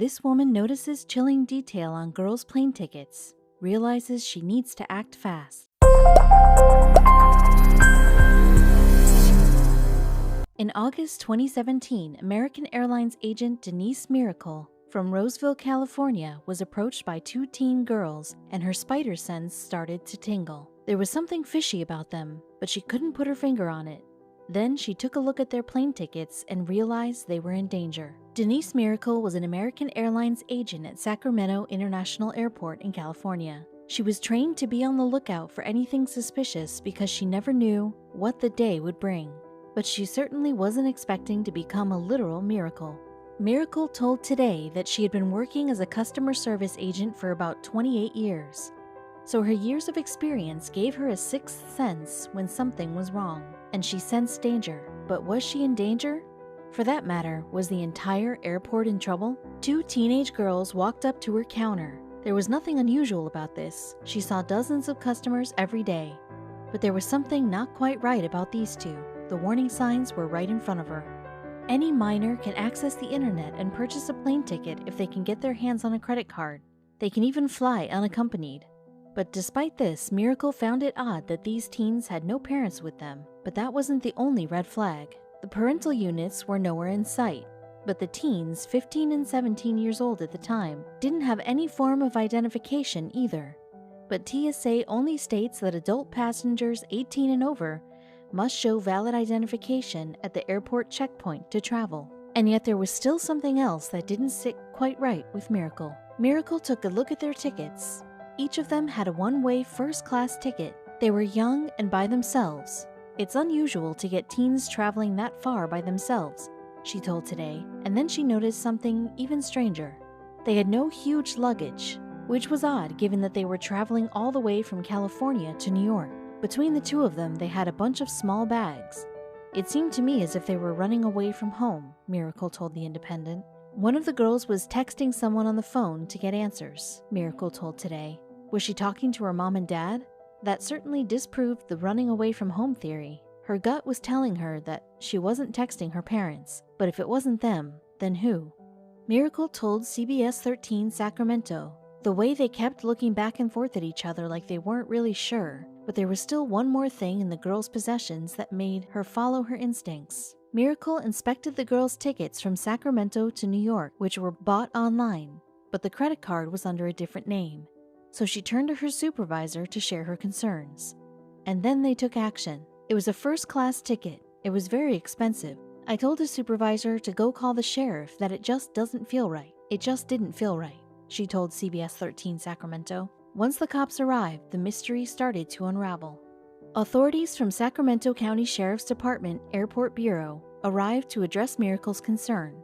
This woman notices chilling detail on girls' plane tickets, realizes she needs to act fast. In August 2017, American Airlines agent Denise Miracle from Roseville, California, was approached by two teen girls, and her spider sense started to tingle. There was something fishy about them, but she couldn't put her finger on it. Then she took a look at their plane tickets and realized they were in danger. Denise Miracle was an American Airlines agent at Sacramento International Airport in California. She was trained to be on the lookout for anything suspicious because she never knew what the day would bring. But she certainly wasn't expecting to become a literal miracle. Miracle told Today that she had been working as a customer service agent for about 28 years. So her years of experience gave her a sixth sense when something was wrong, and she sensed danger. But was she in danger? For that matter, was the entire airport in trouble? Two teenage girls walked up to her counter. There was nothing unusual about this. She saw dozens of customers every day. But there was something not quite right about these two. The warning signs were right in front of her. Any minor can access the internet and purchase a plane ticket if they can get their hands on a credit card. They can even fly unaccompanied. But despite this, Miracle found it odd that these teens had no parents with them. But that wasn't the only red flag. The parental units were nowhere in sight. But the teens, 15 and 17 years old at the time, didn't have any form of identification either. But TSA only states that adult passengers 18 and over must show valid identification at the airport checkpoint to travel. And yet there was still something else that didn't sit quite right with Miracle. Miracle took a look at their tickets. Each of them had a one-way first-class ticket. They were young and by themselves. It's unusual to get teens traveling that far by themselves, she told Today, and then she noticed something even stranger. They had no huge luggage, which was odd given that they were traveling all the way from California to New York. Between the two of them, they had a bunch of small bags. It seemed to me as if they were running away from home, Miracle told The Independent. One of the girls was texting someone on the phone to get answers, Miracle told Today. Was she talking to her mom and dad? That certainly disproved the running away from home theory. Her gut was telling her that she wasn't texting her parents, but if it wasn't them, then who? Miracle told CBS 13 Sacramento. The way they kept looking back and forth at each other like they weren't really sure, but there was still one more thing in the girl's possessions that made her follow her instincts. Miracle inspected the girl's tickets from Sacramento to New York, which were bought online, but the credit card was under a different name. So she turned to her supervisor to share her concerns. And then they took action. It was a first-class ticket. It was very expensive. I told the supervisor to go call the sheriff that it just doesn't feel right. It just didn't feel right, she told CBS 13 Sacramento. Once the cops arrived, the mystery started to unravel. Authorities from Sacramento County Sheriff's Department Airport Bureau arrived to address Miracle's concern.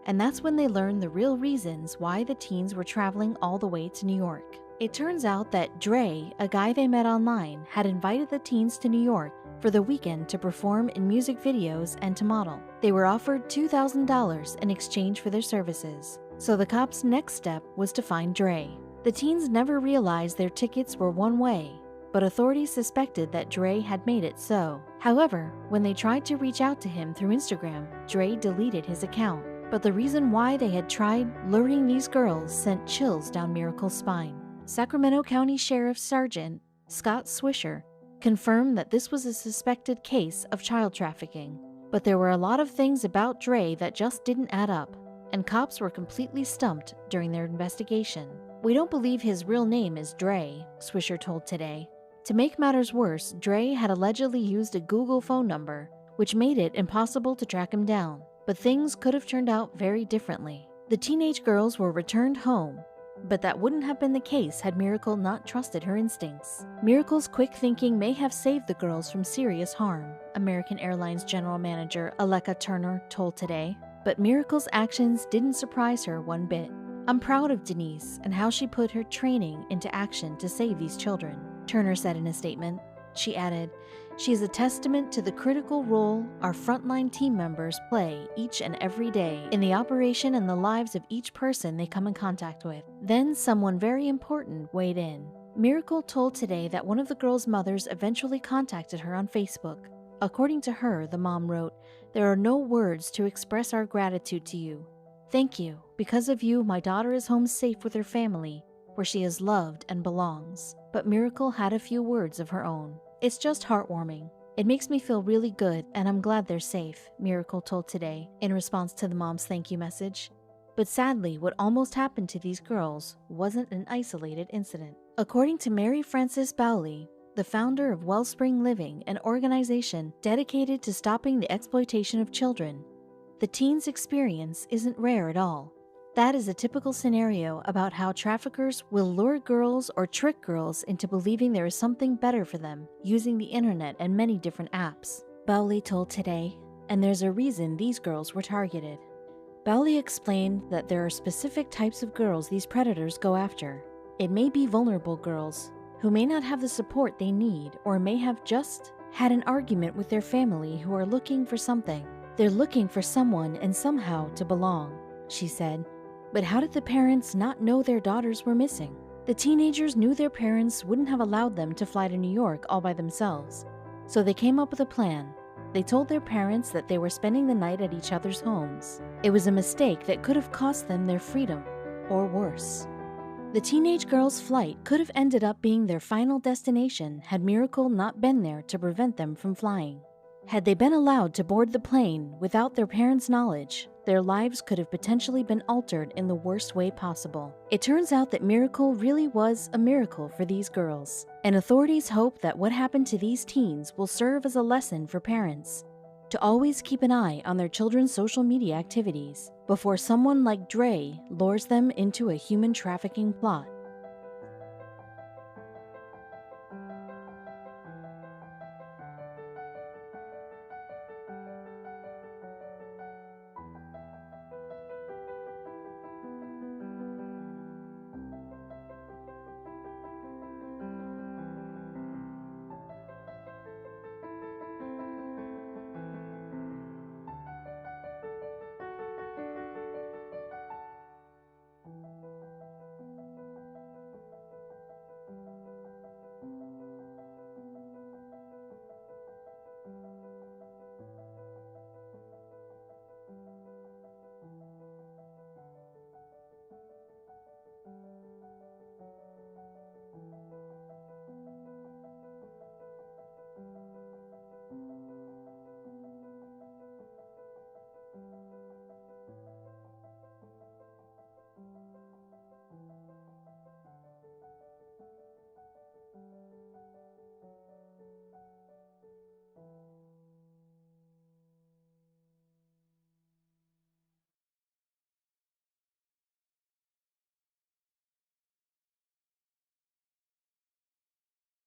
And that's when they learned the real reasons why the teens were traveling all the way to New York. It turns out that Dre, a guy they met online, had invited the teens to New York for the weekend to perform in music videos and to model. They were offered $2,000 in exchange for their services. So the cops' next step was to find Dre. The teens never realized their tickets were one way, but authorities suspected that Dre had made it so. However, when they tried to reach out to him through Instagram, Dre deleted his account. But the reason why they had tried luring these girls sent chills down Miracle's spine. Sacramento County Sheriff Sergeant Scott Swisher confirmed that this was a suspected case of child trafficking. But there were a lot of things about Dre that just didn't add up, and cops were completely stumped during their investigation. We don't believe his real name is Dre, Swisher told Today. To make matters worse, Dre had allegedly used a Google phone number, which made it impossible to track him down. But things could have turned out very differently. The teenage girls were returned home, but that wouldn't have been the case had Miracle not trusted her instincts. Miracle's quick thinking may have saved the girls from serious harm, American Airlines General Manager Aleka Turner told Today. But Miracle's actions didn't surprise her one bit. I'm proud of Denise and how she put her training into action to save these children, Turner said in a statement. She added, she is a testament to the critical role our frontline team members play each and every day in the operation and the lives of each person they come in contact with. Then someone very important weighed in. Miracle told Today that one of the girls' mothers eventually contacted her on Facebook. According to her, the mom wrote, "There are no words to express our gratitude to you. Thank you. Because of you, my daughter is home safe with her family, where she is loved and belongs. But Miracle had a few words of her own. It's just heartwarming. It makes me feel really good, and I'm glad they're safe, Miracle told Today in response to the mom's thank you message. But sadly, what almost happened to these girls wasn't an isolated incident. According to Mary Frances Bowley, the founder of Wellspring Living, an organization dedicated to stopping the exploitation of children, the teens' experience isn't rare at all. That is a typical scenario about how traffickers will lure girls or trick girls into believing there is something better for them using the internet and many different apps, Bowley told Today, and there's a reason these girls were targeted. Bowley explained that there are specific types of girls these predators go after. It may be vulnerable girls who may not have the support they need or may have just had an argument with their family who are looking for something. They're looking for someone and somehow to belong, she said. But how did the parents not know their daughters were missing? The teenagers knew their parents wouldn't have allowed them to fly to New York all by themselves. So they came up with a plan. They told their parents that they were spending the night at each other's homes. It was a mistake that could have cost them their freedom, or worse. The teenage girls' flight could have ended up being their final destination had Miracle not been there to prevent them from flying. Had they been allowed to board the plane without their parents' knowledge, their lives could have potentially been altered in the worst way possible. It turns out that Miracle really was a miracle for these girls, and authorities hope that what happened to these teens will serve as a lesson for parents to always keep an eye on their children's social media activities before someone like Dre lures them into a human trafficking plot.